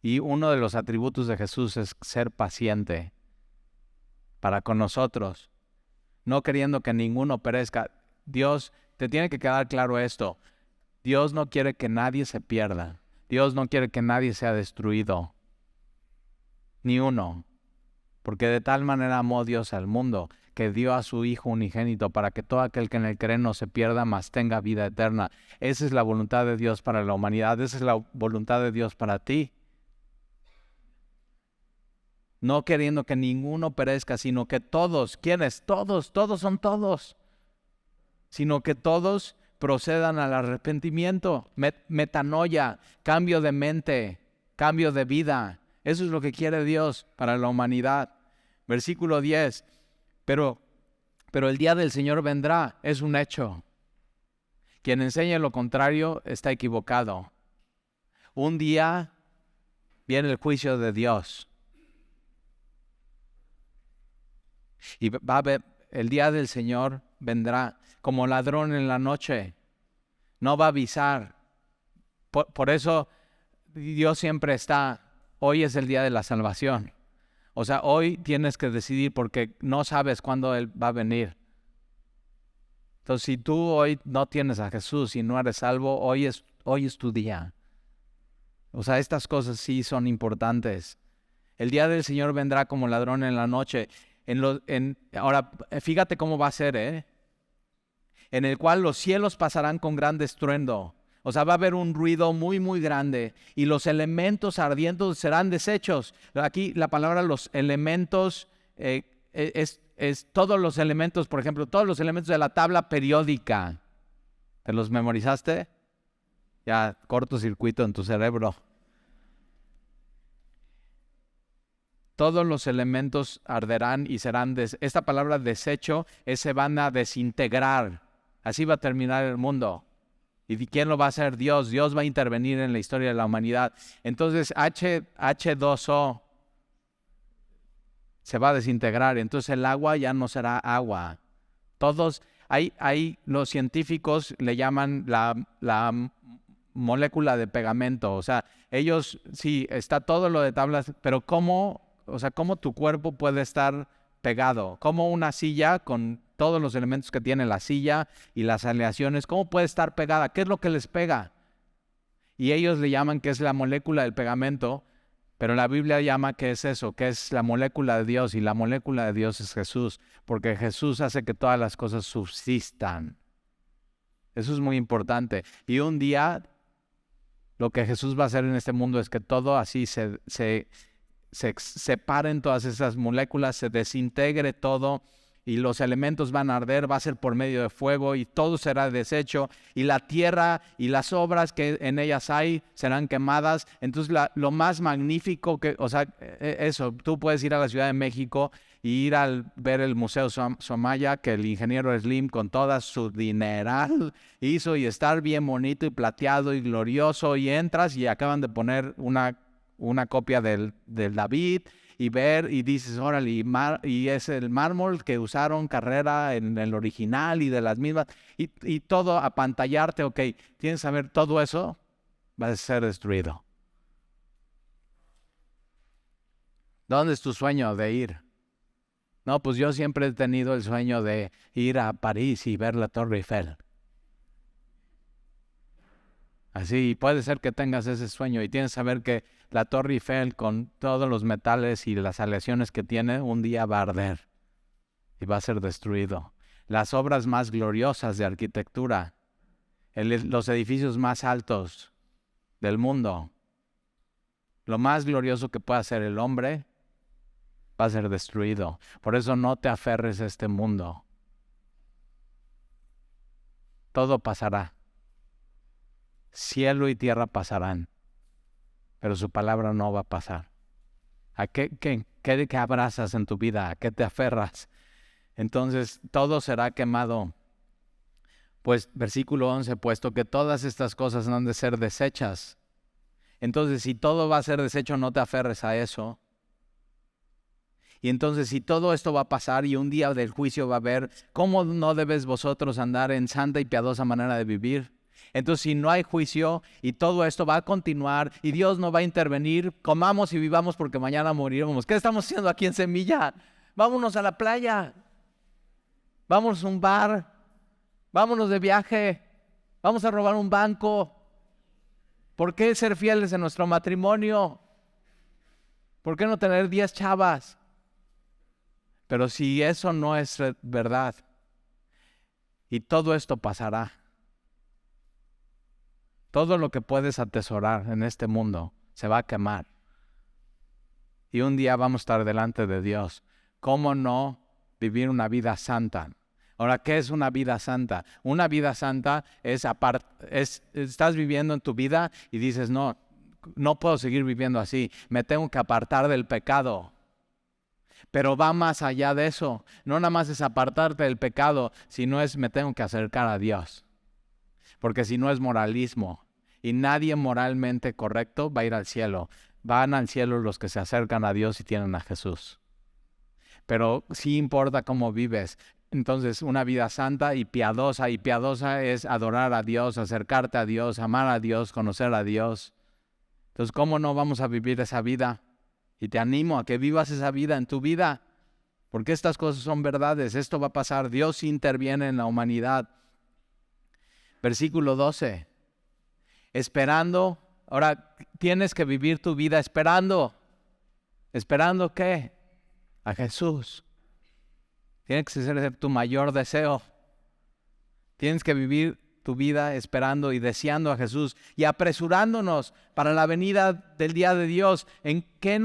Speaker 1: Y uno de los atributos de Jesús es ser paciente para con nosotros, no queriendo que ninguno perezca. Dios, te tiene que quedar claro esto. Dios no quiere que nadie se pierda. Dios no quiere que nadie sea destruido. Ni uno. Porque de tal manera amó Dios al mundo, que dio a su Hijo unigénito para que todo aquel que en él cree no se pierda, mas tenga vida eterna. Esa es la voluntad de Dios para la humanidad. Esa es la voluntad de Dios para ti. No queriendo que ninguno perezca, sino que todos, ¿quiénes? Todos son todos. Sino que todos procedan al arrepentimiento, metanoia, cambio de mente, cambio de vida. Eso es lo que quiere Dios para la humanidad. Versículo 10. Pero el día del Señor vendrá, es un hecho. Quien enseña lo contrario está equivocado. Un día viene el juicio de Dios. Y va a haber, el día del Señor vendrá como ladrón en la noche. No va a avisar. Por eso Dios siempre está. Hoy es el día de la salvación. O sea, hoy tienes que decidir porque no sabes cuándo Él va a venir. Entonces, si tú hoy no tienes a Jesús y no eres salvo, hoy es tu día. O sea, estas cosas sí son importantes. El día del Señor vendrá como ladrón en la noche. Ahora, fíjate cómo va a ser, en el cual los cielos pasarán con gran estruendo. O sea, va a haber un ruido muy, muy grande y los elementos ardientes serán deshechos. Aquí la palabra los elementos es todos los elementos, por ejemplo, todos los elementos de la tabla periódica. ¿Te los memorizaste? Ya, cortocircuito en tu cerebro. Todos los elementos arderán y serán esta palabra desecho se van a desintegrar. Así va a terminar el mundo. ¿Y quién lo va a hacer? Dios. Dios va a intervenir en la historia de la humanidad. Entonces H2O se va a desintegrar. Entonces el agua ya no será agua. Los científicos le llaman la molécula de pegamento. O sea, ellos, sí, está todo lo de tablas, pero ¿cómo tu cuerpo puede estar pegado? ¿Cómo una silla con todos los elementos que tiene la silla y las aleaciones, cómo puede estar pegada? ¿Qué es lo que les pega? Y ellos le llaman que es la molécula del pegamento, pero la Biblia llama que es eso, que es la molécula de Dios, y la molécula de Dios es Jesús, porque Jesús hace que todas las cosas subsistan. Eso es muy importante. Y un día, lo que Jesús va a hacer en este mundo es que todo así se separen todas esas moléculas, se desintegre todo y los elementos van a arder, va a ser por medio de fuego y todo será deshecho y la tierra y las obras que en ellas hay serán quemadas. Entonces lo más magnífico eso, tú puedes ir a la Ciudad de México y ir a ver el Museo Somaya, que el ingeniero Slim con toda su dineral hizo, y estar bien bonito y plateado y glorioso, y entras y acaban de poner una copia del David, y ver y dices, órale, y es el mármol que usaron Carrera en el original y de las mismas, y todo apantallarte, ok, tienes que saber, todo eso va a ser destruido. ¿Dónde es tu sueño de ir? No, pues yo siempre he tenido el sueño de ir a París y ver la Torre Eiffel. Así, puede ser que tengas ese sueño y tienes que saber que la Torre Eiffel, con todos los metales y las aleaciones que tiene, un día va a arder y va a ser destruido. Las obras más gloriosas de arquitectura los edificios más altos del mundo. Lo más glorioso que pueda hacer el hombre va a ser destruido. Por eso no te aferres a este mundo. Todo pasará. Cielo y tierra pasarán, pero su palabra no va a pasar. ¿A qué abrazas en tu vida? ¿A qué te aferras? Entonces todo será quemado. Pues versículo 11, puesto que todas estas cosas han de ser desechas. Entonces si todo va a ser deshecho, no te aferres a eso. Y entonces si todo esto va a pasar y un día del juicio va a haber, ¿cómo no debes vosotros andar en santa y piadosa manera de vivir? Entonces si no hay juicio y todo esto va a continuar y Dios no va a intervenir, comamos y vivamos porque mañana moriremos. ¿Qué estamos haciendo aquí en Semilla? Vámonos a la playa, vámonos a un bar, vámonos de viaje, vamos a robar un banco. ¿Por qué ser fieles en nuestro matrimonio? ¿Por qué no tener 10 chavas? Pero si eso no es verdad, y todo esto pasará, todo lo que puedes atesorar en este mundo se va a quemar. Y un día vamos a estar delante de Dios. ¿Cómo no vivir una vida santa? Ahora, ¿qué es una vida santa? Una vida santa estás viviendo en tu vida y dices, no puedo seguir viviendo así, me tengo que apartar del pecado. Pero va más allá de eso. No nada más es apartarte del pecado, sino es me tengo que acercar a Dios. Porque si no es moralismo. Y nadie moralmente correcto va a ir al cielo. Van al cielo los que se acercan a Dios y tienen a Jesús. Pero sí importa cómo vives. Entonces, una vida santa y piadosa es adorar a Dios, acercarte a Dios, amar a Dios, conocer a Dios. Entonces, ¿cómo no vamos a vivir esa vida? Y te animo a que vivas esa vida en tu vida, porque estas cosas son verdades, esto va a pasar, Dios interviene en la humanidad. Versículo 12, esperando, ahora tienes que vivir tu vida esperando. ¿Esperando qué? A Jesús. Tiene que ser tu mayor deseo. Tienes que vivir tu vida esperando y deseando a Jesús y apresurándonos para la venida del día de Dios. ¿En qué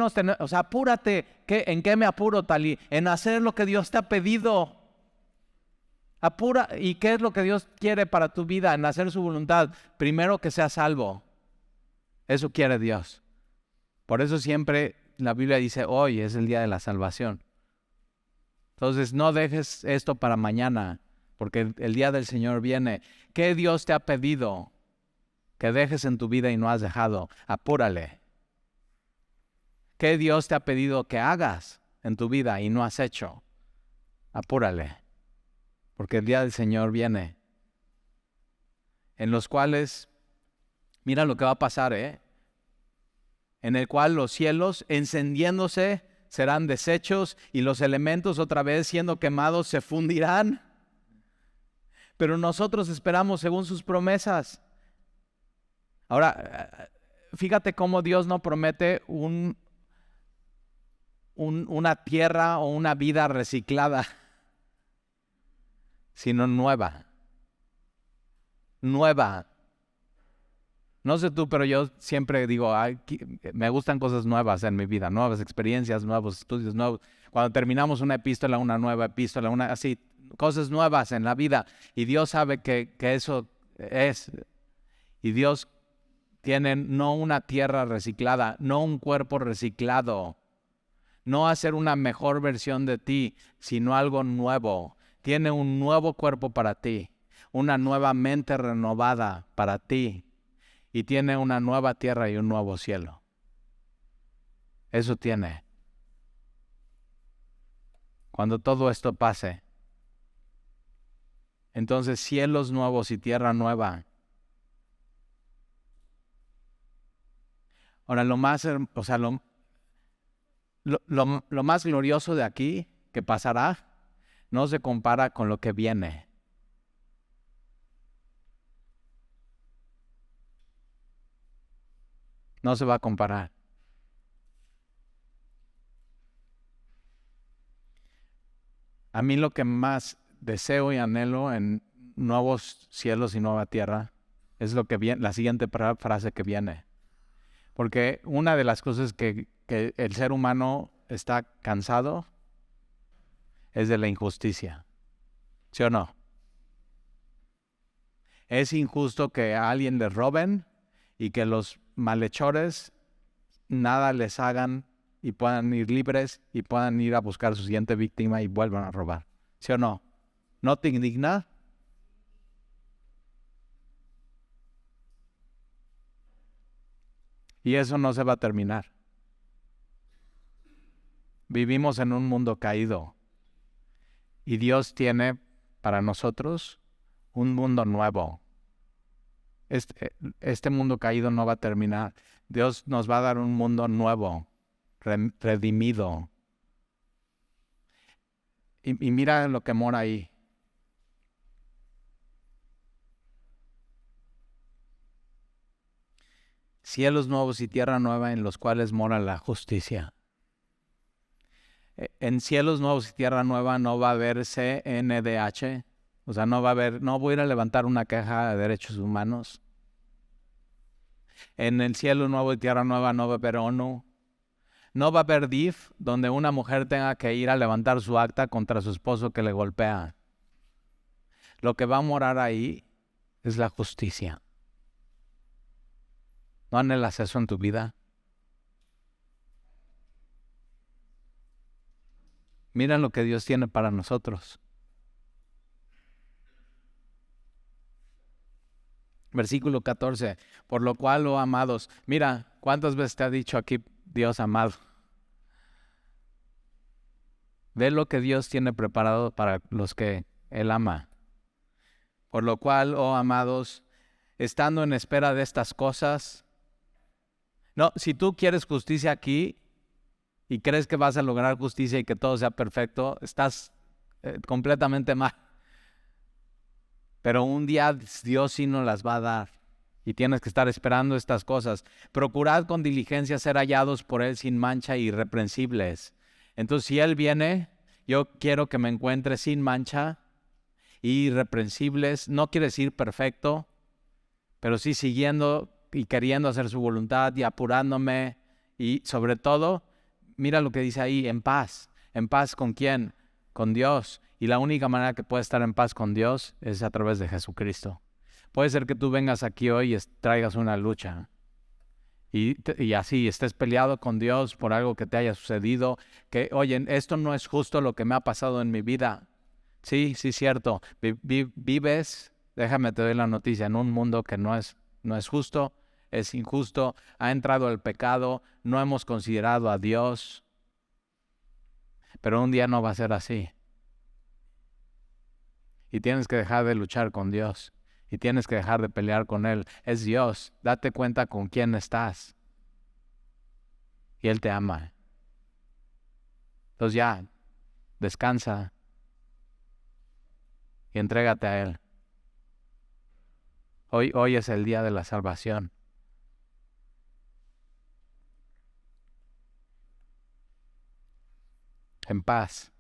Speaker 1: apúrate? ¿En qué me apuro, Tali? En hacer lo que Dios te ha pedido. ¿Y qué es lo que Dios quiere para tu vida? En hacer su voluntad. Primero que seas salvo. Eso quiere Dios. Por eso siempre la Biblia dice, hoy es el día de la salvación. Entonces no dejes esto para mañana, porque el día del Señor viene. ¿Qué Dios te ha pedido que dejes en tu vida y no has dejado? Apúrale. ¿Qué Dios te ha pedido que hagas en tu vida y no has hecho? Apúrale, porque el día del Señor viene. En los cuales, mira lo que va a pasar, en el cual los cielos encendiéndose serán deshechos y los elementos otra vez siendo quemados se fundirán. Pero nosotros esperamos según sus promesas. Ahora, fíjate cómo Dios no promete una tierra o una vida reciclada, sino nueva. Nueva. No sé tú, pero yo siempre digo, me gustan cosas nuevas en mi vida, nuevas experiencias, nuevos estudios, nuevos. Cuando terminamos una epístola, una nueva epístola, así, cosas nuevas en la vida. Y Dios sabe que eso es. Y Dios tiene no una tierra reciclada, no un cuerpo reciclado, no hacer una mejor versión de ti, sino algo nuevo. Tiene un nuevo cuerpo para ti, una nueva mente renovada para ti. Y tiene una nueva tierra y un nuevo cielo. Eso tiene. Cuando todo esto pase, entonces cielos nuevos y tierra nueva. Ahora, lo más glorioso de aquí que pasará no se compara con lo que viene. No se va a comparar. A mí lo que más deseo y anhelo en nuevos cielos y nueva tierra Es lo que viene, la siguiente frase que viene. Porque una de las cosas que el ser humano está cansado es de la injusticia. ¿Sí o no? Es injusto que a alguien le roben y que los malhechores nada les hagan y puedan ir libres y puedan ir a buscar su siguiente víctima y vuelvan a robar. ¿Sí o no? ¿No te indigna? Y eso no se va a terminar. Vivimos en un mundo caído y Dios tiene para nosotros un mundo nuevo. Este mundo caído no va a terminar. Dios nos va a dar un mundo nuevo, redimido. Y mira lo que mora ahí. Cielos nuevos y tierra nueva en los cuales mora la justicia. En cielos nuevos y tierra nueva no va a haber CNDH, o sea, no voy a ir a levantar una queja de derechos humanos. En el cielo nuevo y tierra nueva no va a haber ONU. No va a haber DIF, donde una mujer tenga que ir a levantar su acta contra su esposo que le golpea. Lo que va a morar ahí es la justicia. ¿No anhelas eso en tu vida? Mira lo que Dios tiene para nosotros. Versículo 14. Por lo cual, oh amados, mira, ¿cuántas veces te ha dicho aquí Dios amado? Ve lo que Dios tiene preparado para los que Él ama. Por lo cual, oh amados, estando en espera de estas cosas. No, si tú quieres justicia aquí y crees que vas a lograr justicia y que todo sea perfecto, estás completamente mal. Pero un día Dios sí nos las va a dar y tienes que estar esperando estas cosas. Procurad con diligencia ser hallados por Él sin mancha e irreprensibles. Entonces, si Él viene, yo quiero que me encuentre sin mancha e irreprensibles. No quiere decir perfecto, pero sí siguiendo y queriendo hacer su voluntad y apurándome. Y sobre todo, mira lo que dice ahí, en paz. ¿En paz con quién? Con Dios. Y la única manera que puedes estar en paz con Dios es a través de Jesucristo. Puede ser que tú vengas aquí hoy y traigas una lucha. Y así estés peleado con Dios por algo que te haya sucedido. Que, oye, esto no es justo lo que me ha pasado en mi vida. Sí, cierto. Vives, déjame te doy la noticia, en un mundo que no es justo, es injusto. Ha entrado el pecado, no hemos considerado a Dios. Pero un día no va a ser así. Y tienes que dejar de luchar con Dios. Y tienes que dejar de pelear con Él. Es Dios. Date cuenta con quién estás. Y Él te ama. Entonces ya, descansa. Y entrégate a Él. Hoy es el día de la salvación. En paz.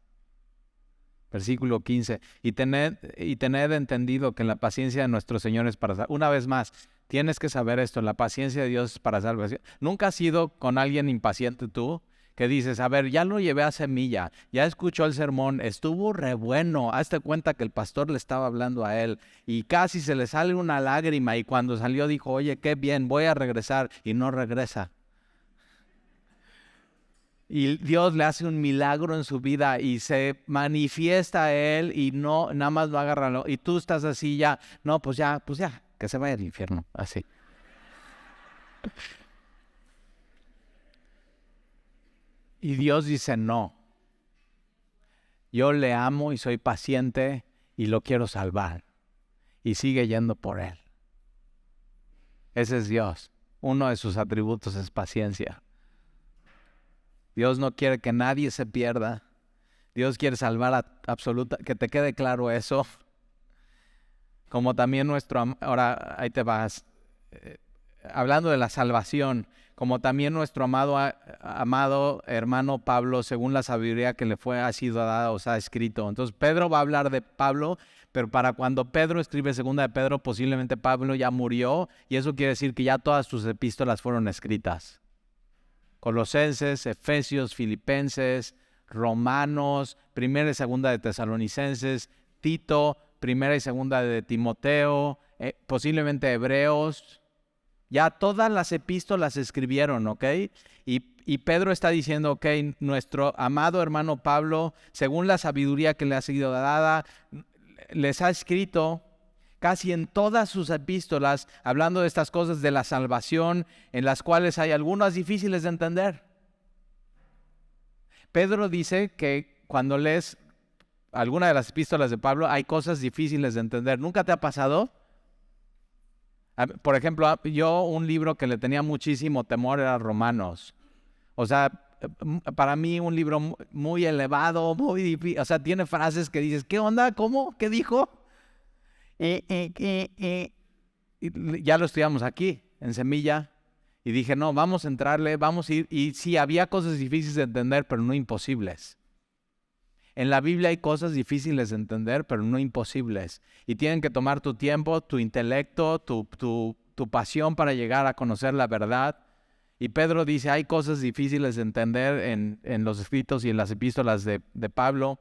Speaker 1: Versículo 15. Y tened entendido que la paciencia de nuestro Señor es para salvación. Una vez más, tienes que saber esto, la paciencia de Dios es para salvación. ¿Nunca has ido con alguien impaciente tú? Que dices, a ver, ya lo llevé a Semilla, ya escuchó el sermón, estuvo re bueno, hazte cuenta que el pastor le estaba hablando a él y casi se le sale una lágrima y cuando salió dijo, oye, qué bien, voy a regresar y no regresa. Y Dios le hace un milagro en su vida y se manifiesta a él y no, nada más lo agarra. Y tú estás así ya, no, pues ya, que se vaya al infierno, así. Y Dios dice, no, yo le amo y soy paciente y lo quiero salvar. Y sigue yendo por él. Ese es Dios. Uno de sus atributos es paciencia. Dios no quiere que nadie se pierda. Dios quiere salvar absoluta, que te quede claro eso. Como también ahora ahí te vas, hablando de la salvación, como también nuestro amado hermano Pablo, según la sabiduría que le ha sido dada, os ha escrito. Entonces Pedro va a hablar de Pablo, pero para cuando Pedro escribe segunda de Pedro, posiblemente Pablo ya murió, y eso quiere decir que ya todas sus epístolas fueron escritas. Colosenses, Efesios, Filipenses, Romanos, primera y segunda de Tesalonicenses, Tito, primera y segunda de Timoteo, posiblemente Hebreos. Ya todas las epístolas escribieron, ¿ok? Y Pedro está diciendo, ok, nuestro amado hermano Pablo, según la sabiduría que le ha sido dada, les ha escrito casi en todas sus epístolas, hablando de estas cosas de la salvación, en las cuales hay algunas difíciles de entender. Pedro dice que cuando lees alguna de las epístolas de Pablo, hay cosas difíciles de entender. ¿Nunca te ha pasado? Por ejemplo, yo un libro que le tenía muchísimo temor era Romanos. O sea, para mí un libro muy elevado, muy difícil. O sea, tiene frases que dices, ¿qué onda? ¿Cómo? ¿Qué dijo? Y ya lo estudiamos aquí, en Semilla. Y dije, no, vamos a entrarle, vamos a ir. Y sí, había cosas difíciles de entender, pero no imposibles. En la Biblia hay cosas difíciles de entender, pero no imposibles. Y tienen que tomar tu tiempo, tu intelecto, tu pasión para llegar a conocer la verdad. Y Pedro dice, hay cosas difíciles de entender en los escritos y en las epístolas de Pablo,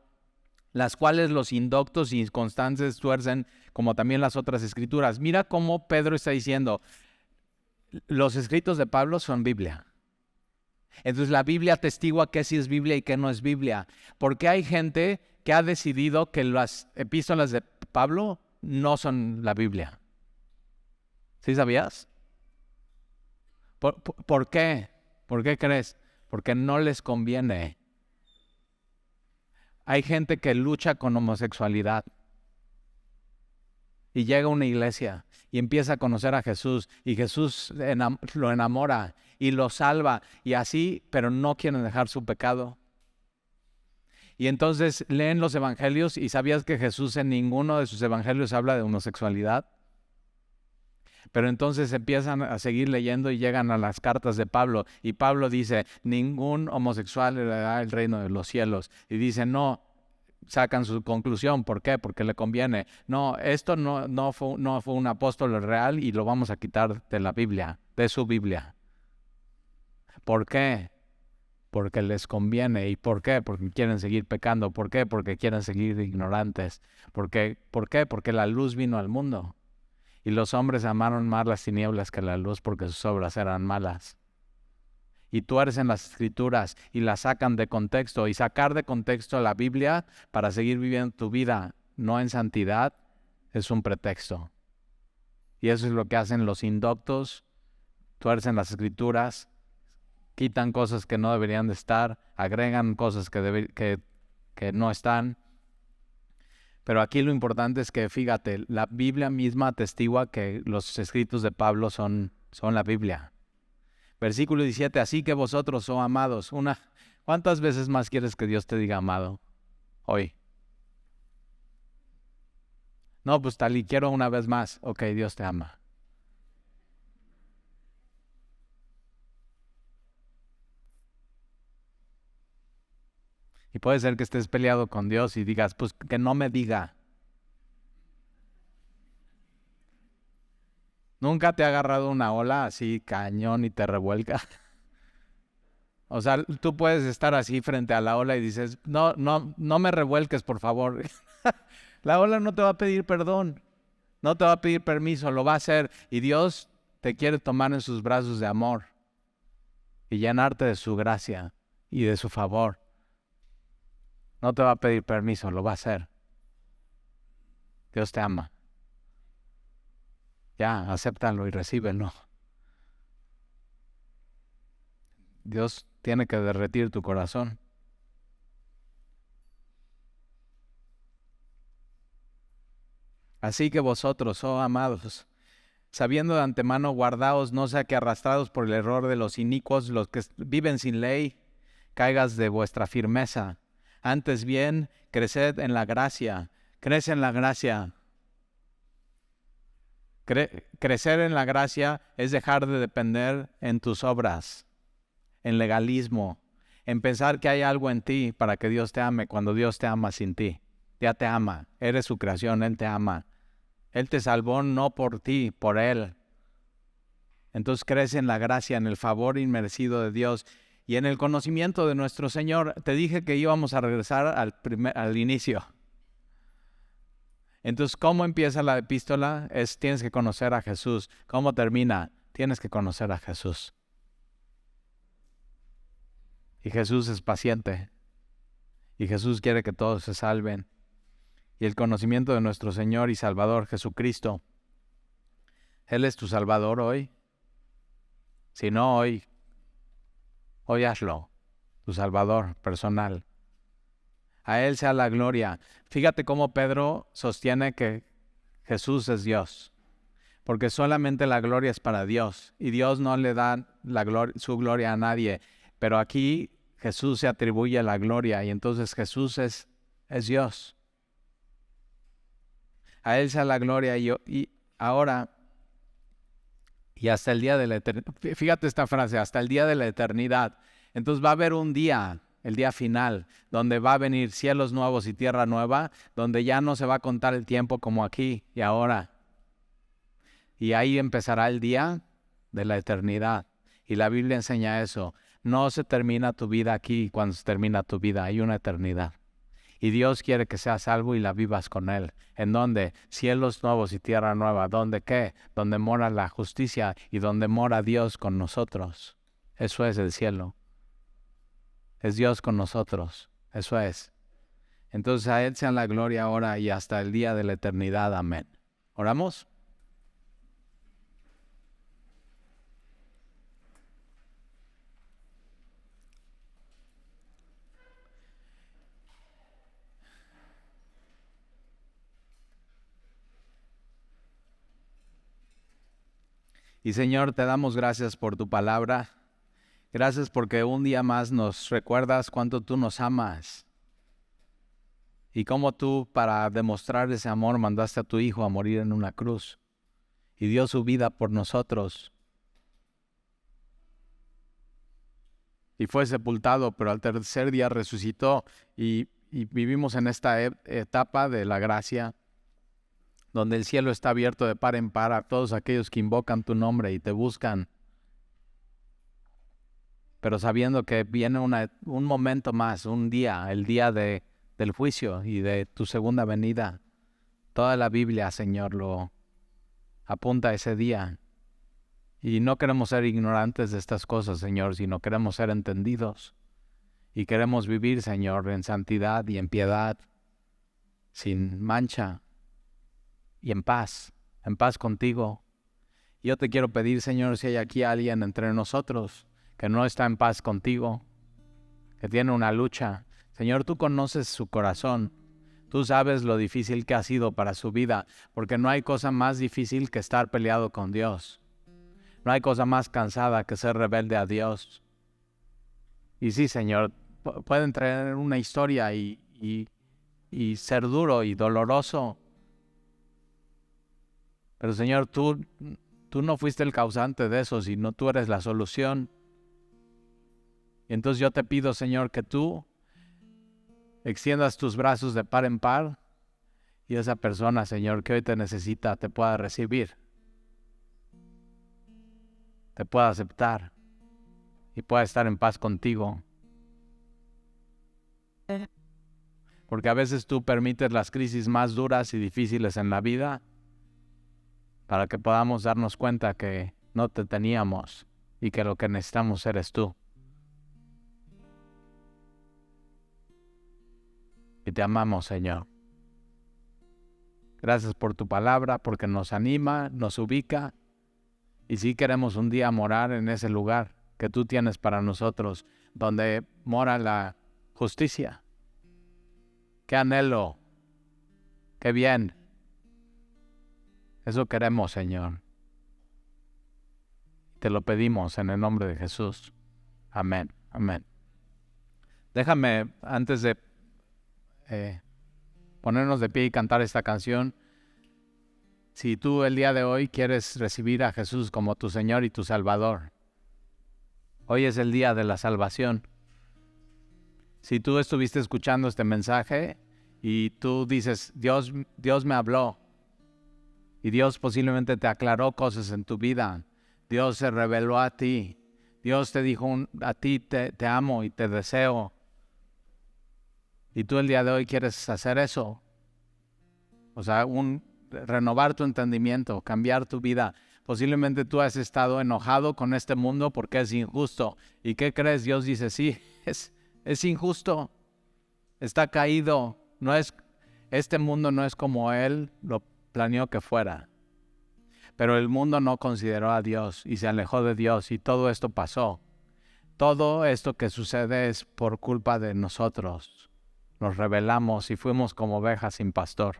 Speaker 1: las cuales los indoctos y inconstantes tuercen, como también las otras escrituras. Mira cómo Pedro está diciendo, los escritos de Pablo son Biblia. Entonces la Biblia atestigua qué sí es Biblia y qué no es Biblia. Porque hay gente que ha decidido que las epístolas de Pablo no son la Biblia. ¿Sí sabías? ¿Por qué? ¿Por qué crees? Porque no les conviene. Hay gente que lucha con homosexualidad y llega a una iglesia y empieza a conocer a Jesús y Jesús lo enamora y lo salva y así, pero no quieren dejar su pecado. Y entonces leen los evangelios y ¿sabías que Jesús en ninguno de sus evangelios habla de homosexualidad? Pero entonces empiezan a seguir leyendo y llegan a las cartas de Pablo. Y Pablo dice, ningún homosexual heredará el reino de los cielos. Y dice, no, sacan su conclusión. ¿Por qué? Porque le conviene. No, esto no fue un apóstol real y lo vamos a quitar de la Biblia, de su Biblia. ¿Por qué? Porque les conviene. ¿Y por qué? Porque quieren seguir pecando. ¿Por qué? Porque quieren seguir ignorantes. ¿Por qué? Porque la luz vino al mundo. Y los hombres amaron más las tinieblas que la luz porque sus obras eran malas. Y tuercen las escrituras y las sacan de contexto. Y sacar de contexto la Biblia para seguir viviendo tu vida no en santidad es un pretexto. Y eso es lo que hacen los indoctos. Tuercen las escrituras, quitan cosas que no deberían de estar, agregan cosas que no están. Pero aquí lo importante es que, fíjate, la Biblia misma atestigua que los escritos de Pablo son la Biblia. Versículo 17, así que vosotros, oh amados, ¿cuántas veces más quieres que Dios te diga amado hoy? No, pues tal y quiero una vez más. Ok, Dios te ama. Y puede ser que estés peleado con Dios y digas, pues que no me diga. ¿Nunca te ha agarrado una ola así cañón y te revuelca? O sea, tú puedes estar así frente a la ola y dices, no me revuelques, por favor. La ola no te va a pedir perdón, no te va a pedir permiso, lo va a hacer. Y Dios te quiere tomar en sus brazos de amor y llenarte de su gracia y de su favor. No te va a pedir permiso, lo va a hacer. Dios te ama. Ya, acéptalo y recíbelo. Dios tiene que derretir tu corazón. Así que vosotros, oh amados, sabiendo de antemano, guardaos, no sea que arrastrados por el error de los inicuos, los que viven sin ley, caigas de vuestra firmeza. Antes bien, creced en la gracia. Crece en la gracia. Crecer en la gracia es dejar de depender en tus obras, en legalismo, en pensar que hay algo en ti para que Dios te ame cuando Dios te ama sin ti. Ya te ama. Eres su creación, Él te ama. Él te salvó no por ti, por Él. Entonces crece en la gracia, en el favor inmerecido de Dios y en el conocimiento de nuestro Señor. Te dije que íbamos a regresar al inicio. Entonces, ¿cómo empieza la epístola? Tienes que conocer a Jesús. ¿Cómo termina? Tienes que conocer a Jesús. Y Jesús es paciente. Y Jesús quiere que todos se salven. Y el conocimiento de nuestro Señor y Salvador Jesucristo. Él es tu Salvador hoy. Si no, hoy hazlo. Tu Salvador personal. A Él sea la gloria. Fíjate cómo Pedro sostiene que Jesús es Dios. Porque solamente la gloria es para Dios. Y Dios no le da su gloria a nadie. Pero aquí Jesús se atribuye la gloria. Y entonces Jesús es Dios. A Él sea la gloria. Y ahora, y hasta el día de la eternidad. Fíjate esta frase, hasta el día de la eternidad. Entonces va a haber un día, el día final, donde va a venir cielos nuevos y tierra nueva, donde ya no se va a contar el tiempo como aquí y ahora. Y ahí empezará el día de la eternidad. Y la Biblia enseña eso. No se termina tu vida aquí cuando se termina tu vida. Hay una eternidad. Y Dios quiere que seas salvo y la vivas con Él. ¿En dónde? Cielos nuevos y tierra nueva. ¿Dónde qué? Donde mora la justicia y donde mora Dios con nosotros. Eso es el cielo. Es Dios con nosotros. Eso es. Entonces a Él sea la gloria ahora y hasta el día de la eternidad. Amén. ¿Oramos? Y Señor, te damos gracias por tu palabra. Gracias porque un día más nos recuerdas cuánto tú nos amas. Y cómo tú, para demostrar ese amor, mandaste a tu Hijo a morir en una cruz. Y dio su vida por nosotros. Y fue sepultado, pero al tercer día resucitó. Y vivimos en esta etapa de la gracia, donde el cielo está abierto de par en par a todos aquellos que invocan tu nombre y te buscan. Pero sabiendo que viene un momento más, un día, el día del juicio y de tu segunda venida. Toda la Biblia, Señor, lo apunta a ese día. Y no queremos ser ignorantes de estas cosas, Señor, sino queremos ser entendidos. Y queremos vivir, Señor, en santidad y en piedad, sin mancha y en paz contigo. Y yo te quiero pedir, Señor, si hay aquí alguien entre nosotros que no está en paz contigo, que tiene una lucha. Señor, tú conoces su corazón. Tú sabes lo difícil que ha sido para su vida, porque no hay cosa más difícil que estar peleado con Dios. No hay cosa más cansada que ser rebelde a Dios. Y sí, Señor, pueden traer una historia y ser duro y doloroso. Pero Señor, tú no fuiste el causante de eso, sino tú eres la solución. Y entonces yo te pido, Señor, que tú extiendas tus brazos de par en par y esa persona, Señor, que hoy te necesita, te pueda recibir, te pueda aceptar y pueda estar en paz contigo. Porque a veces tú permites las crisis más duras y difíciles en la vida para que podamos darnos cuenta que no te teníamos y que lo que necesitamos eres tú. Y te amamos, Señor. Gracias por tu palabra, porque nos anima, nos ubica. Y sí queremos un día morar en ese lugar que tú tienes para nosotros, donde mora la justicia. Qué anhelo, qué bien. Eso queremos, Señor. Te lo pedimos en el nombre de Jesús. Amén, amén. Déjame, antes de ponernos de pie y cantar esta canción, si tú el día de hoy quieres recibir a Jesús como tu Señor y tu Salvador, hoy es el día de la salvación. Si tú estuviste escuchando este mensaje y tú dices, Dios me habló. Y Dios posiblemente te aclaró cosas en tu vida. Dios se reveló a ti. Dios te dijo a ti, te amo y te deseo. Y tú el día de hoy quieres hacer eso. O sea, renovar tu entendimiento, cambiar tu vida. Posiblemente tú has estado enojado con este mundo porque es injusto. ¿Y qué crees? Dios dice, sí, es injusto. Está caído. Este mundo no es como Él lo planeó que fuera. Pero el mundo no consideró a Dios y se alejó de Dios y todo esto pasó. Todo esto que sucede es por culpa de nosotros. Nos rebelamos y fuimos como ovejas sin pastor.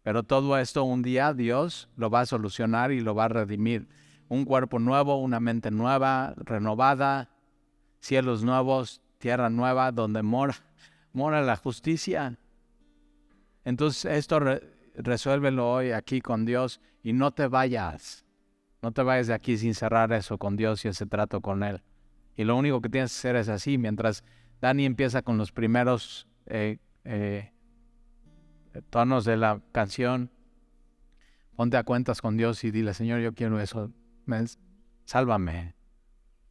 Speaker 1: Pero todo esto un día Dios lo va a solucionar y lo va a redimir. Un cuerpo nuevo, una mente nueva, renovada, cielos nuevos, tierra nueva, donde mora la justicia. Entonces esto resuélvelo hoy aquí con Dios y no te vayas. No te vayas de aquí sin cerrar eso con Dios y ese trato con Él. Y lo único que tienes que hacer es así. Mientras Dani empieza con los primeros tonos de la canción, ponte a cuentas con Dios y dile, Señor, yo quiero eso. Sálvame.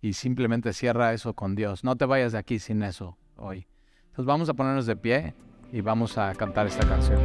Speaker 1: Y simplemente cierra eso con Dios. No te vayas de aquí sin eso hoy. Entonces vamos a ponernos de pie y vamos a cantar esta canción.